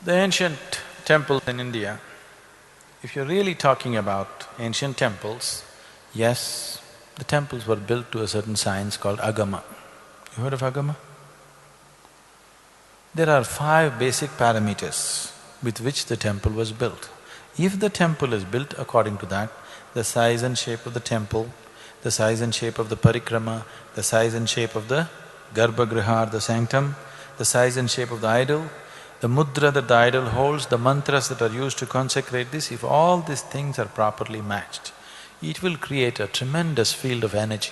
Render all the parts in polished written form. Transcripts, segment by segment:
The ancient temples in India, if you're really talking about ancient temples, yes, the temples were built to a certain science called agama. You heard of agama? There are 5 basic parameters with which the temple was built. If the temple is built according to that, the size and shape of the temple, the size and shape of the parikrama, the size and shape of the garbhagriha or the sanctum, the size and shape of the idol, the mudra that the idol holds, the mantras that are used to consecrate this, if all these things are properly matched, it will create a tremendous field of energy.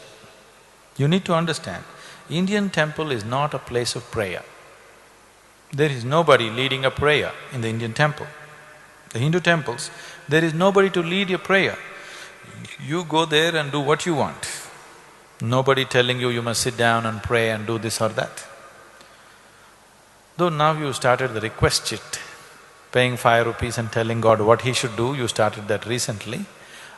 You need to understand, Indian temple is not a place of prayer. There is nobody leading a prayer in the Indian temple. The Hindu temples, there is nobody to lead your prayer. You go there and do what you want. Nobody telling you must sit down and pray and do this or that. Though now you started the request sheet, paying 5 rupees and telling God what he should do, you started that recently.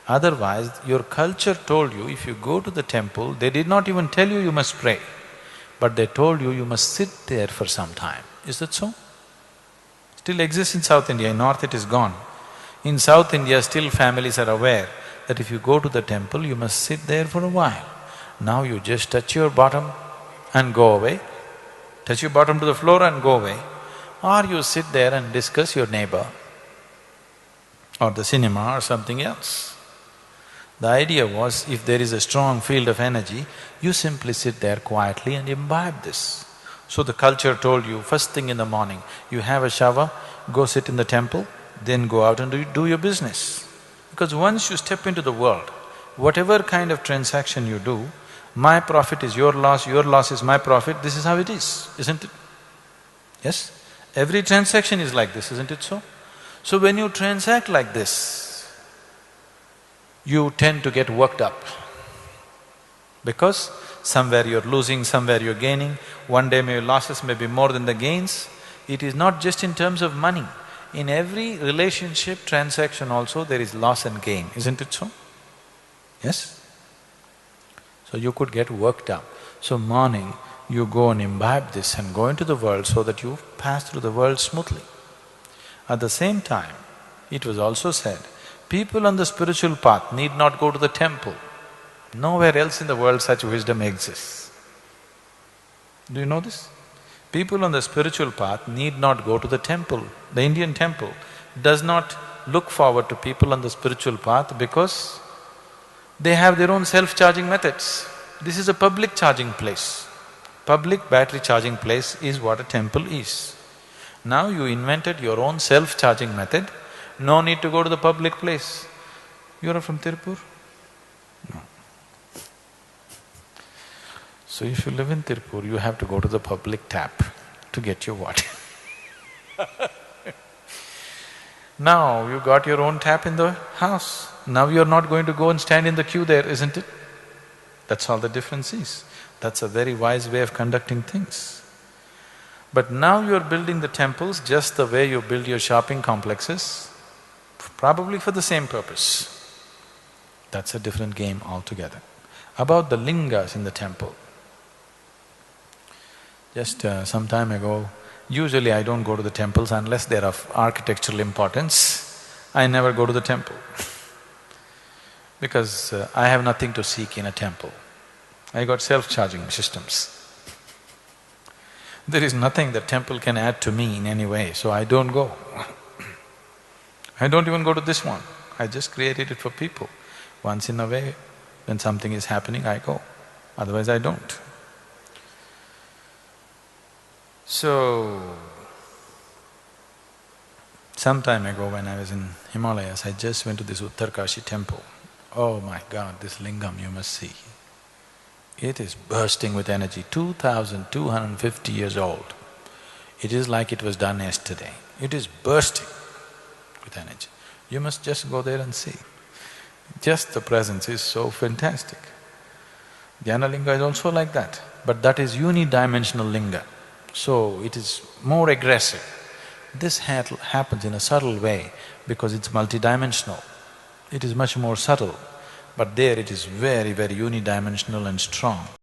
Otherwise, your culture told you if you go to the temple, they did not even tell you must pray, but they told you must sit there for some time. Is that so? Still exists in South India, in North it is gone. In South India, still families are aware that if you go to the temple, you must sit there for a while. Now you just touch your bottom and go away, touch your bottom to the floor and go away, or you sit there and discuss your neighbor or the cinema or something else. The idea was, if there is a strong field of energy, you simply sit there quietly and imbibe this. So the culture told you, first thing in the morning, you have a shower, go sit in the temple, then go out and do your business. Because once you step into the world, whatever kind of transaction you do, my profit is your loss is my profit, this is how it is, isn't it? Yes? Every transaction is like this, isn't it so? So when you transact like this, you tend to get worked up. Because somewhere you're losing, somewhere you're gaining, one day your losses may be more than the gains. It is not just in terms of money. In every relationship, transaction also, there is loss and gain, isn't it so? Yes? So you could get worked up. So morning, you go and imbibe this and go into the world so that you pass through the world smoothly. At the same time, it was also said, people on the spiritual path need not go to the temple. Nowhere else in the world such wisdom exists. Do you know this? People on the spiritual path need not go to the temple. The Indian temple does not look forward to people on the spiritual path because they have their own self-charging methods. This is a public charging place. Public battery charging place is what a temple is. Now you invented your own self-charging method, no need to go to the public place. You are from Tirupur? No. So if you live in Tirupur, you have to go to the public tap to get your water. Now you got your own tap in the house. Now you're not going to go and stand in the queue there, isn't it? That's all the difference is. That's a very wise way of conducting things. But now you're building the temples just the way you build your shopping complexes, probably for the same purpose. That's a different game altogether. About the lingas in the temple. Just some time ago, usually I don't go to the temples unless they're of architectural importance. I never go to the temple because I have nothing to seek in a temple. I got self-charging systems. There is nothing that temple can add to me in any way, so I don't go. I don't even go to this one, I just created it for people. Once in a way, when something is happening, I go, otherwise I don't. So, some time ago when I was in Himalayas, I just went to this Uttarkashi temple. Oh my God, this lingam you must see. It is bursting with energy, 2,250 years old. It is like it was done yesterday. It is bursting with energy. You must just go there and see. Just the presence is so fantastic. Dhyana linga is also like that, but that is unidimensional linga. So it is more aggressive. This happens in a subtle way because it's multidimensional. It is much more subtle, but there it is very, very unidimensional and strong.